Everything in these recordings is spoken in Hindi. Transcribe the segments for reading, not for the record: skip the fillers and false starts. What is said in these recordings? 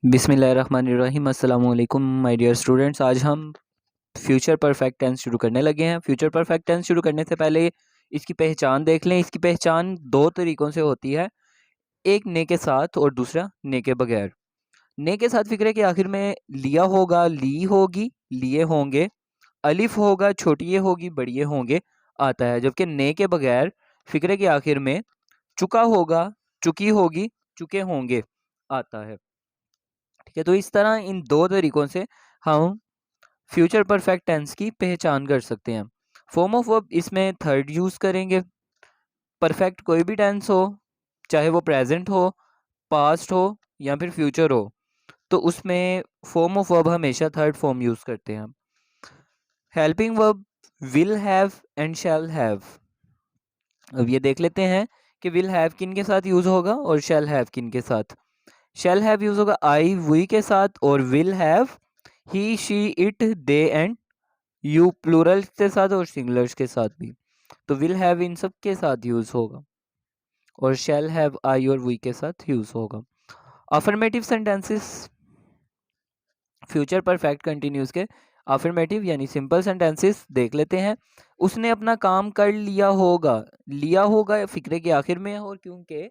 बिस्मिल्लाहिर्रहमानिर्रहीम अस्सलाम वालेकुम माय डियर स्टूडेंट्स। आज हम फ्यूचर परफेक्ट टेंस शुरू करने लगे हैं। फ्यूचर परफेक्ट टेंस शुरू करने से पहले इसकी पहचान देख लें। इसकी पहचान दो तरीक़ों से होती है, एक ने के साथ और दूसरा ने के बगैर। ने के साथ फ़िक्रे के आखिर में लिया होगा, ली होगी, लिए होंगे, अलिफ होगा, छोटी ये होगी, बड़ी ये होंगे आता है। जबकि ने के बगैर फ़िक्रे के आखिर में चुका होगा, चुकी होगी, चुके होंगे आता है। ठीक है, तो इस तरह इन दो तरीक़ों से हम फ्यूचर परफेक्ट टेंस की पहचान कर सकते हैं। फॉर्म ऑफ वर्ब इसमें थर्ड यूज़ करेंगे। परफेक्ट कोई भी टेंस हो, चाहे वो प्रेजेंट हो, पास्ट हो या फिर फ्यूचर हो, तो उसमें फॉर्म ऑफ वर्ब हमेशा थर्ड फॉर्म यूज़ करते हैं। Helping verb will have and shall have. अब ये देख लेते हैं कि विल हैव किन के साथ यूज़ होगा और शैल हैव किन के साथ। शैल हैव यूज़ होगा आई वी के साथ, और will have he she it they and you plural के साथ और सिंगुलर्स के साथ भी। तो विल हैव इन सब के साथ यूज़ होगा और शैल हैव आई और वी के साथ यूज़ होगा। Affirmative sentences future perfect continuous के अफर्मेटिव यानी सिंपल सेंटेंसेस देख लेते हैं। उसने अपना काम कर लिया होगा, लिया होगा फिक्रे के आखिर में, और क्योंकि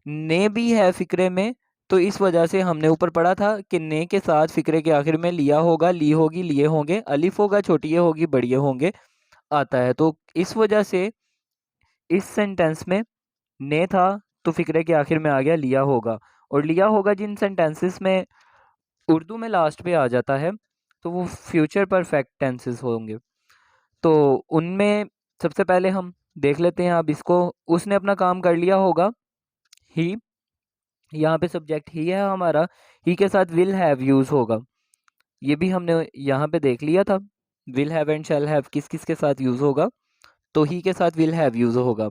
ने भी है फिक्रे में तो इस वजह से हमने ऊपर पढ़ा था कि ने के साथ फिक्रे के आखिर में लिया होगा, ली होगी, लिए होंगे, अलिफ होगा, छोटी होगी, बड़ी होंगे आता है। तो इस वजह से इस सेंटेंस में ने था तो फिक्रे के आखिर में आ गया लिया होगा। और लिया होगा जिन सेंटेंसेस में उर्दू में लास्ट पे आ जाता है तो वो फ्यूचर परफेक्ट टेंसेस होंगे। तो उनमें सबसे पहले हम देख लेते हैं अब इसको। उसने अपना काम कर लिया होगा, ही, यहाँ पे सब्जेक्ट ही है हमारा, ही के साथ विल हैव यूज़ होगा। ये भी हमने यहाँ पे देख लिया था। Will have and shall have किस किस के साथ यूज़ होगा, तो ही के साथ विल हैव यूज़ होगा।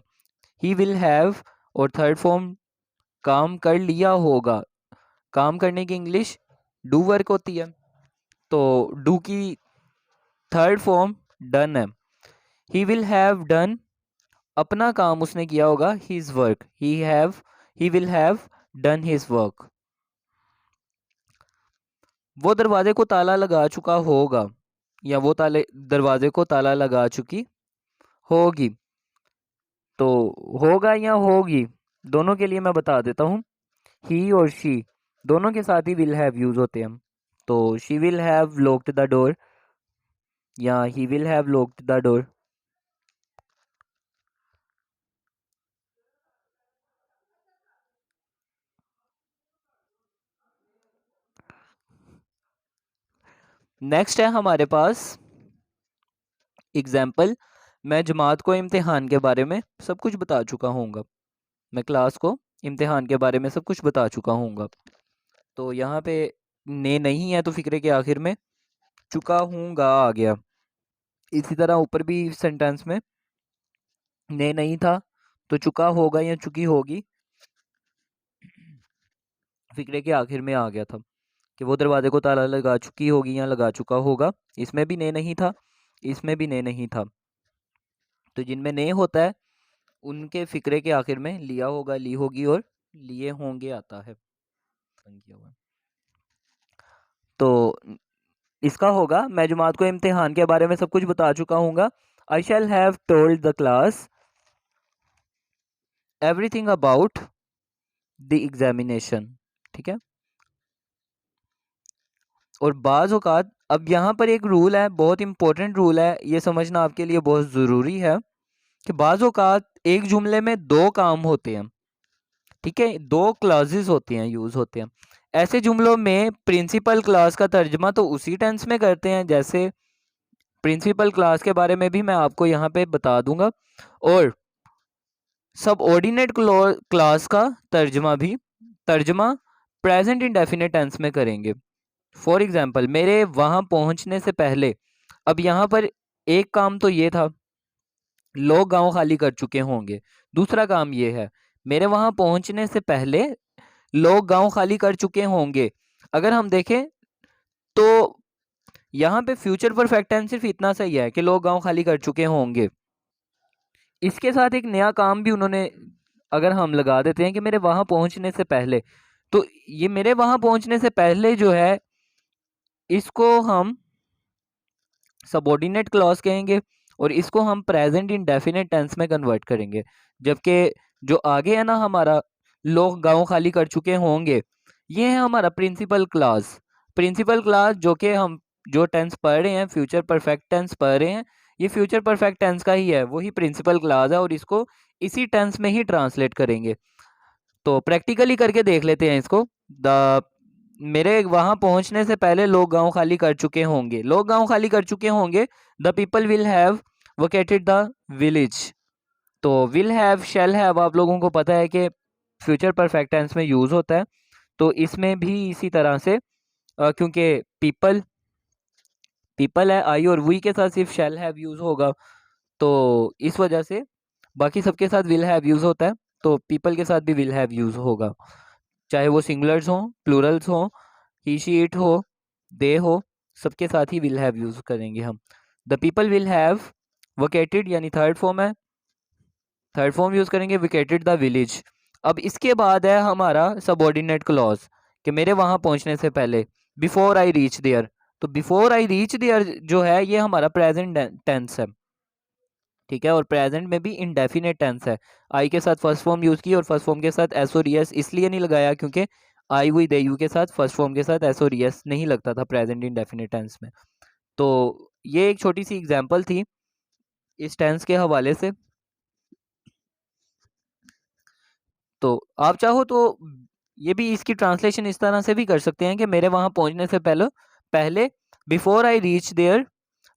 ही विल हैव, और थर्ड फॉर्म काम कर लिया होगा। काम करने की इंग्लिश डू वर्क होती है, तो डू की थर्ड फॉर्म डन है। ही विल हैव डन, अपना काम उसने किया होगा, his work. He will have done his work. वो दरवाजे को ताला लगा चुका होगा, या वो दरवाजे को ताला लगा चुकी होगी। तो होगा या होगी दोनों के लिए मैं बता देता हूँ, ही और शी दोनों के साथ ही विल हैव यूज होते हैं। तो she will have locked the door या he will have locked the door. Next है हमारे पास एग्जाम्पल। मैं जमात को इम्तिहान के बारे में सब कुछ बता चुका हूँगा, मैं क्लास को इम्तिहान के बारे में सब कुछ बता चुका हूँगा। तो यहाँ पे ने नहीं है तो फिक्रे के आखिर में चुका हूँगा आ गया। इसी तरह ऊपर भी सेंटेंस में ने नहीं था तो चुका होगा या चुकी होगी फिक्रे के आखिर में आ गया था कि वो दरवाजे को ताला लगा चुकी होगी या लगा चुका होगा। इसमें भी ने नहीं था, इसमें भी ने नहीं था। तो जिनमें ने होता है उनके फिक्रे के आखिर में लिया होगा, ली होगी और लिए होंगे आता है। तो इसका होगा मैं जमात को इम्तिहान के बारे में सब कुछ बता चुका हूँगा। I shall have told the class everything about the examination. ठीक है, और बाज़ औक़ात अब यहाँ पर एक रूल है, बहुत इंपॉर्टेंट रूल है, ये समझना आपके लिए बहुत ज़रूरी है कि बाज़ औक़ात एक जुमले में दो काम होते हैं। ठीक है, दो क्लासेस होती हैं, यूज़ होते हैं। ऐसे जुमलों में प्रिंसिपल क्लास का तर्जमा तो उसी टेंस में करते हैं, जैसे प्रिंसिपल क्लास के बारे में भी मैं आपको यहाँ पे बता दूंगा, और सबऑर्डिनेट क्लास का तर्जमा प्रेजेंट इंडेफिनिट टेंस में करेंगे। फॉर एग्जांपल मेरे वहाँ पहुँचने से पहले, अब यहाँ पर एक काम तो ये था लोग गांव खाली कर चुके होंगे, दूसरा काम ये है मेरे वहाँ पहुँचने से पहले लोग गांव खाली कर चुके होंगे। अगर हम देखें तो यहाँ पे फ्यूचर परफेक्ट टेंस सिर्फ इतना सही है कि लोग गांव खाली कर चुके होंगे। इसके साथ एक नया काम भी उन्होंने अगर हम लगा देते हैं कि मेरे वहाँ पहुँचने से पहले, तो ये मेरे वहां पहुंचने से पहले जो है इसको हम सबऑर्डिनेट क्लॉज कहेंगे और इसको हम प्रेजेंट इंडेफिनिट टेंस में कन्वर्ट करेंगे। जबकि जो आगे है ना हमारा, लोग गांव खाली कर चुके होंगे, ये है हमारा प्रिंसिपल क्लॉज। प्रिंसिपल क्लॉज जो कि हम जो टेंस पढ़ रहे हैं, फ्यूचर परफेक्ट टेंस पढ़ रहे हैं, ये फ्यूचर परफेक्ट टेंस का ही है, वही प्रिंसिपल क्लॉज है और इसको इसी टेंस में ही ट्रांसलेट करेंगे। तो प्रैक्टिकली करके देख लेते हैं इसको। द मेरे वहां पहुंचने से पहले लोग गांव खाली कर चुके होंगे, लोग गांव खाली कर चुके होंगे। The people will have vacated the village. तो विल हैव, शैल हैव आप लोगों को पता है कि फ्यूचर परफेक्ट टेंस में यूज होता है। तो इसमें भी इसी तरह से क्योंकि पीपल पीपल है, आई और वी के साथ सिर्फ शैल हैव यूज होगा, तो इस वजह से बाकी सबके साथ विल हैव यूज होता है, तो पीपल के साथ भी विल हैव यूज होगा, चाहे वो सिंगुलर्स हो, प्लूरल्स हो, ही शी इट हो, दे हो, सबके साथ ही विल हैव यूज करेंगे हम। द पीपल विल हैव वोकेटेड, यानी थर्ड फॉर्म है, थर्ड फॉर्म यूज करेंगे, विकेटेड द विलेज। अब इसके बाद है हमारा सबऑर्डिनेट क्लॉज कि मेरे वहां पहुंचने से पहले, बिफोर आई रीच देयर। तो बिफोर आई रीच देयर जो है ये हमारा प्रेजेंट टेंस है, ठीक है, और प्रेजेंट में भी इंडेफिनेट टेंस है। आई के साथ फर्स्ट फॉर्म यूज की और फर्स्ट फॉर्म के साथ एस और एस इसलिए नहीं लगाया क्योंकि आई हुई दे यू के साथ फर्स्ट फॉर्म के साथ एस और एस नहीं लगता था प्रेजेंट इंडेफिनेट टेंस में। तो ये एक छोटी सी एग्जांपल थी इस टेंस के हवाले से। तो आप चाहो तो ये भी इसकी ट्रांसलेशन इस तरह से भी कर सकते हैं कि मेरे वहां पहुंचने से पहले पहले बिफोर आई रीच देयर,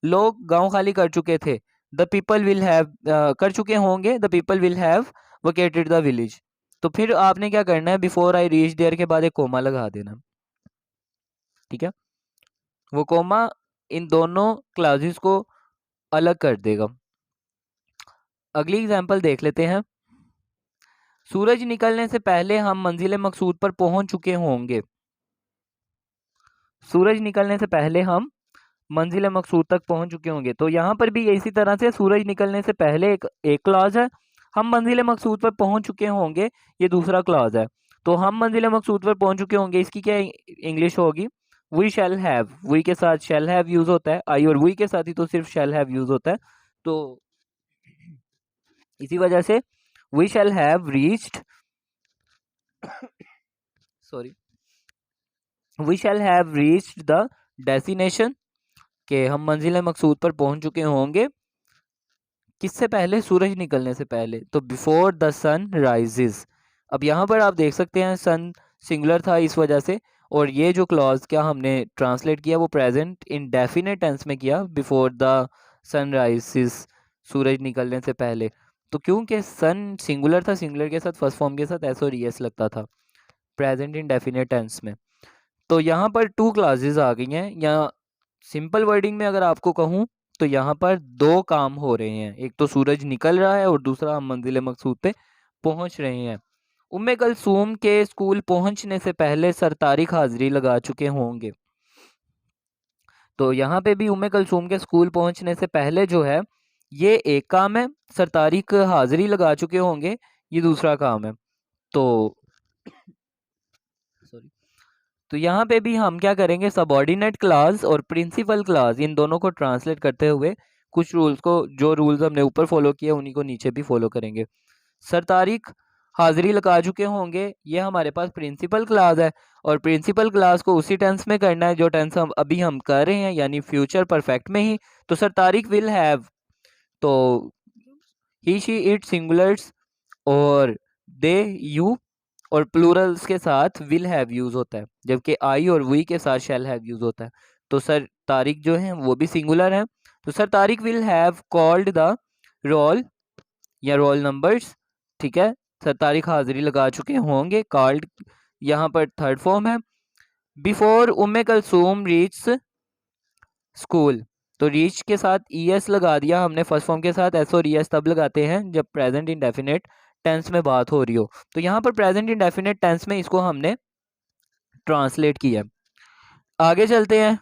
लोग गांव खाली कर चुके थे। द पीपल विल हैव, कर चुके होंगे, the people will have vacated the village. तो फिर आपने क्या करना है, बिफोर आई रीच देयर के बाद एक कोमा लगा देना, ठीक है। वो कोमा इन दोनों क्लासेस को अलग कर देगा। अगली एग्जांपल देख लेते हैं। सूरज निकलने से पहले हम मंजिल मकसूद पर पहुंच चुके होंगे। सूरज निकलने से पहले हम मंजिल मकसूद तक पहुंच चुके होंगे। तो यहाँ पर भी इसी तरह से सूरज निकलने से पहले एक क्लॉज है, हम मंजिल मकसूद पर पहुंच चुके होंगे, ये दूसरा क्लॉज है। तो हम मंजिल मकसूद पर पहुंच चुके होंगे, इसकी क्या इंग्लिश होगी, वी शैल हैव। वी के साथ शैल हैव यूज होता है, आई और वी के साथ ही तो सिर्फ शैल हैव यूज होता है। तो इसी वजह से we shall have reached, sorry, we shall have reached the destination, के हम मंजिल मकसूद पर पहुंच चुके होंगे किससे पहले, सूरज निकलने से पहले, तो बिफोर द सन राइजेस। अब यहाँ पर आप देख सकते हैं सन सिंगुलर था इस वजह से, और ये जो क्लॉज क्या हमने ट्रांसलेट किया वो प्रेजेंट इंडेफिनेट टेंस में किया, बिफोर द सन राइजेस, सूरज निकलने से पहले। तो क्योंकि सन सिंगुलर था, सिंगुलर के साथ फर्स्ट फॉर्म के साथ एस और ईएस लगता था प्रेजेंट इंडेफिनेट टेंस में। तो यहाँ पर टू क्लासेस आ गई हैं, या सिंपल वर्डिंग में अगर आपको कहूँ तो यहाँ पर दो काम हो रहे हैं, एक तो सूरज निकल रहा है और दूसरा हम मंजिल मकसूद पे पहुंच रहे हैं। उम्मे कलसूम के स्कूल पहुंचने से पहले सरतारिक हाजिरी लगा चुके होंगे। तो यहाँ पे भी उम्मे कलसूम के स्कूल पहुंचने से पहले जो है ये एक काम है, सरतारिक हाजिरी लगा चुके होंगे ये दूसरा काम है। तो सॉरी, तो यहाँ पे भी हम क्या करेंगे, सबऑर्डिनेट क्लास और प्रिंसिपल क्लास इन दोनों को ट्रांसलेट करते हुए कुछ रूल्स को, जो रूल्स हमने ऊपर फॉलो किए उन्हीं को नीचे भी फॉलो करेंगे। सर तारीख हाजिरी लगा चुके होंगे, ये हमारे पास प्रिंसिपल क्लास है, और प्रिंसिपल क्लास को उसी टेंस में करना है जो टेंस हम अभी हम कर रहे हैं, यानी फ्यूचर परफेक्ट में ही। तो सर तारीख विल हैव, तो ही शी इट सिंगुलर्स और दे यू और प्लूरल्स के साथ विल हैव यूज होता है, जबकि आई और वी के साथ शैल हैव यूज होता है। तो सर तारिक जो है वो भी सिंगुलर है, तो sir Tariq will have called the roll या रोल नंबर्स, ठीक है। सर तारिक हाजिरी लगा चुके होंगे, कॉल्ड यहाँ पर थर्ड फॉर्म है। बिफोर उम्मे कलसूम रीच स्कूल, तो रीच के साथ ई एस लगा दिया हमने, फर्स्ट फॉर्म के साथ एस और ई एस तब लगाते हैं जब प्रेजेंट इंडेफिनेट टेंस में बात हो रही हो। तो यहाँ पर प्रेजेंट इंडेफिनेट टेंस में इसको हमने ट्रांसलेट किया। आगे चलते हैं।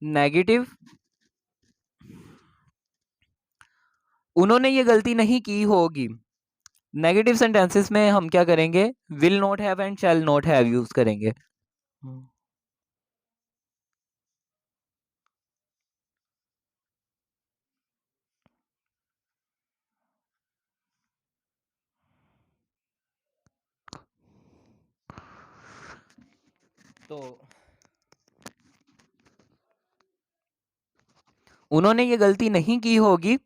नेगेटिव उन्होंने ये गलती नहीं की होगी। नेगेटिव सेंटेंसेस में हम क्या करेंगे, will not have and shall not have use करेंगे। तो उन्होंने ये गलती नहीं की होगी।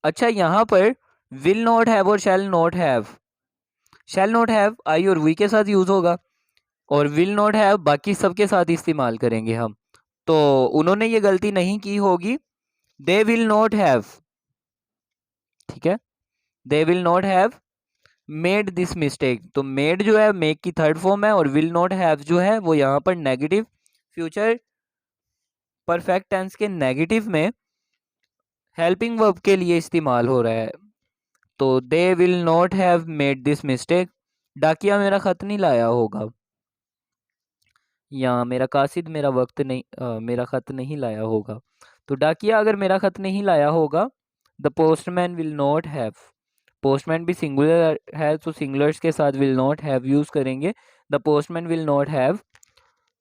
अच्छा, यहां पर विल नॉट हैव और शैल नॉट हैव आई और वी के साथ यूज होगा, और विल नॉट हैव बाकी सबके साथ इस्तेमाल करेंगे हम। तो उन्होंने ये गलती नहीं की होगी, दे विल नॉट हैव, ठीक है, they will not have made this mistake. तो मेड जो है मेक की थर्ड फॉर्म है, और विल नॉट हैव जो है वो यहाँ पर नेगेटिव फ्यूचर परफेक्ट टेंस के नेगेटिव में हेल्पिंग वर्ब के लिए इस्तेमाल हो रहा है। तो they will not have made this mistake. डाकिया मेरा खत नहीं लाया होगा, या मेरा कासिद मेरा वक्त नहीं मेरा खत नहीं लाया होगा। तो डाकिया अगर मेरा खत नहीं लाया होगा, the postman will not have, postman भी सिंगुलर है तो सिंगुलर्स के साथ विल नॉट हैव यूज करेंगे। The postman will not have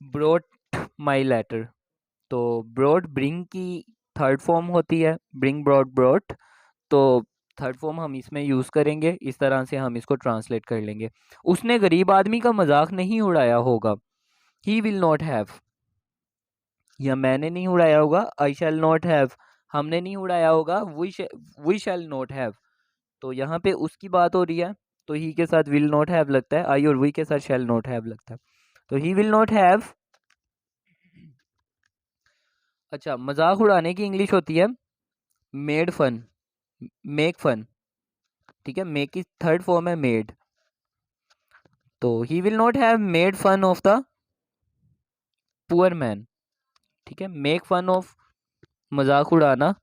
brought my letter. तो ब्रॉड ब्रिंग की थर्ड फॉर्म होती है, ब्रिंग ब्रॉड ब्रॉट। तो थर्ड फॉर्म हम इसमें यूज़ करेंगे, इस तरह से हम इसको ट्रांसलेट कर लेंगे। उसने गरीब आदमी का मजाक नहीं उड़ाया होगा, ही विल नॉट हैव, या मैंने नहीं उड़ाया होगा, आई शैल नॉट हैव, हमने नहीं उड़ाया होगा, वी शैल नॉट हैव। तो यहाँ पे उसकी बात हो रही है, तो ही के साथ विल नॉट हैव लगता है, आई और वी के साथ शैल नॉट हैव लगता है। तो ही विल नॉट हैव। अच्छा, मजाक उड़ाने की इंग्लिश होती है मेड फन, मेक फन, ठीक है, मेक की थर्ड फॉर्म है मेड। तो he will not have made fun of the poor man, ठीक है, मेक फन ऑफ मजाक उड़ाना,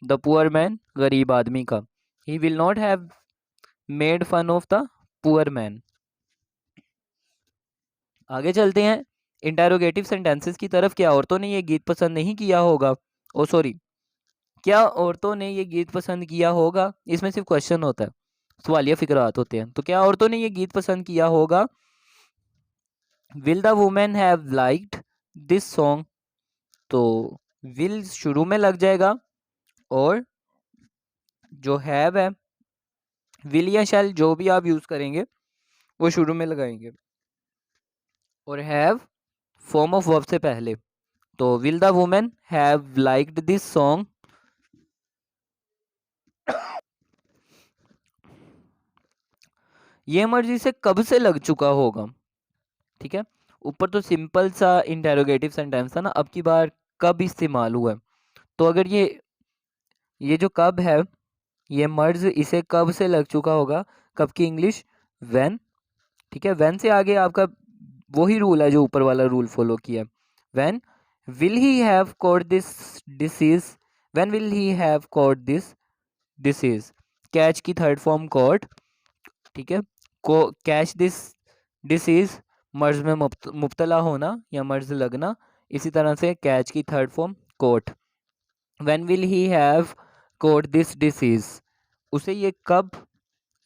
द पुअर मैन गरीब आदमी का, he will not have made fun of the poor man. आगे चलते हैं इंटेरोगेटिव सेंटेंसेस की तरफ। क्या औरतों ने ये गीत पसंद नहीं किया होगा, ओ सॉरी, क्या औरतों ने ये गीत पसंद किया होगा, इसमें सिर्फ क्वेश्चन होता है, सवालिया फिक्रात होते हैं। तो क्या औरतों ने ये गीत पसंद किया होगा, will the women have liked this song. तो विल शुरू में लग जाएगा, और जो हैव है, विल या शैल जो भी आप यूज करेंगे वो शुरू में लगाएंगे, और हैव फॉर्म ऑफ वर्ब से पहले। तो will the women have liked this song, ये मर्जी से कब से लग चुका होगा, ठीक है। ऊपर तो सिंपल सा इंटेरोगेटिव सेंटेंस था ना, अब की बार कब इस्तेमाल हुआ है। तो अगर ये जो कब है, ये मर्ज इसे कब से लग चुका होगा, कब की इंग्लिश व्हेन, ठीक है। व्हेन से आगे आपका वही रूल है जो ऊपर वाला रूल फॉलो किया, when will he have caught this disease, when will he have caught this disease, catch की थर्ड फॉर्म कॉट, ठीक है, को कैच दिस डिसीज मर्ज में मुब्तला होना या मर्ज लगना, इसी तरह से कैच की third form caught. When will he have caught this disease, उसे ये कब,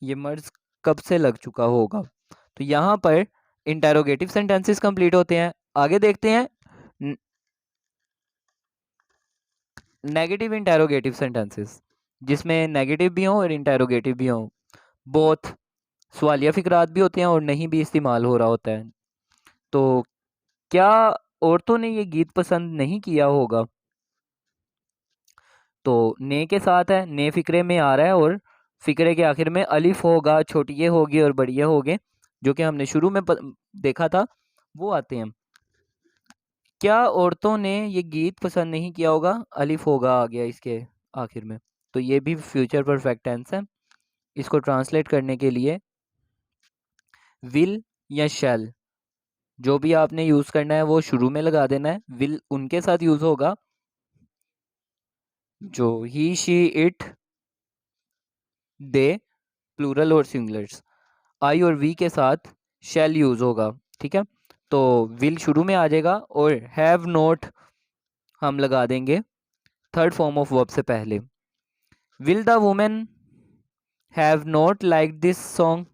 ये मर्ज कब से लग चुका होगा। तो यहाँ पर इंटेरोगेटिव सेंटेंसेस कंप्लीट होते हैं। आगे देखते हैं नेगेटिव इंटेरोगेटिव सेंटेंसेस, जिसमें नेगेटिव भी हो और इंटेरोगेटिव भी हो, बोथ सवालिया फिक्रात भी होते हैं और नहीं भी इस्तेमाल हो रहा होता है। तो क्या औरतों ने ये गीत पसंद नहीं किया होगा, तो ने के साथ है, ने फिक्रे में आ रहा है, और फिक्रे के आखिर में अलिफ होगा, छोटी ये होगी और बड़ी ये होगे, जो कि हमने शुरू में देखा था, वो आते हैं। क्या औरतों ने ये गीत पसंद नहीं किया होगा, अलिफ होगा आ गया इसके आखिर में, तो ये भी फ्यूचर परफेक्ट टेंस है। इसको ट्रांसलेट करने के लिए विल या शैल जो भी आपने यूज करना है वो शुरू में लगा देना है। विल उनके साथ यूज होगा जो ही शी इट दे प्लूरल और सिंगुलर्स। आई और वी के साथ शैल यूज होगा, ठीक है। तो विल शुरू में आ जाएगा, और हैव नॉट हम लगा देंगे थर्ड फॉर्म ऑफ वर्ब से पहले। Will the women have not like this song,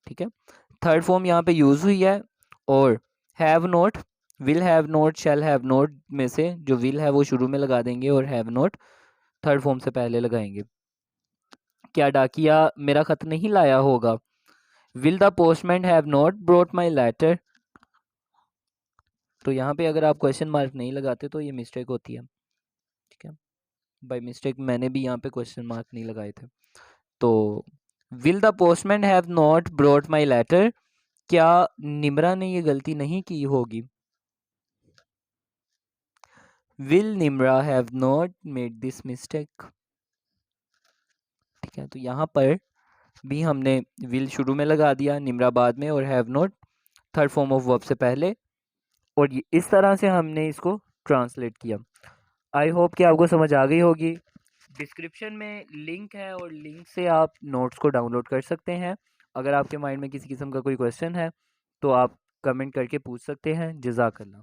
ठीक है, थर्ड फॉर्म यहाँ पे यूज हुई है। और have not, will have not, shall have not में से जो विल है वो शुरू में लगा देंगे और हैव नॉट थर्ड फॉर्म से पहले लगाएंगे। क्या डाकिया मेरा खत नहीं लाया होगा? Will the postman have not brought my letter. तो यहाँ पे अगर आप क्वेश्चन मार्क नहीं लगाते तो ये मिस्टेक होती है, ठीक है, बाय मिस्टेक मैंने भी यहाँ पे क्वेश्चन मार्क नहीं लगाए थे। तो will the postman have not brought my letter, क्या निम्रा ने ये गलती नहीं की होगी? Will Nimra have not made this mistake, ठीक है। तो यहाँ पर भी हमने विल शुरू में लगा दिया, निम्रा बाद में, और have not third form of verb से पहले, और इस तरह से हमने इसको ट्रांसलेट किया। आई होप कि आपको समझ आ गई होगी। डिस्क्रिप्शन में लिंक है और लिंक से आप नोट्स को डाउनलोड कर सकते हैं। अगर आपके माइंड में किसी किस्म का कोई क्वेश्चन है तो आप कमेंट करके पूछ सकते हैं। जज़ाकल्लाह।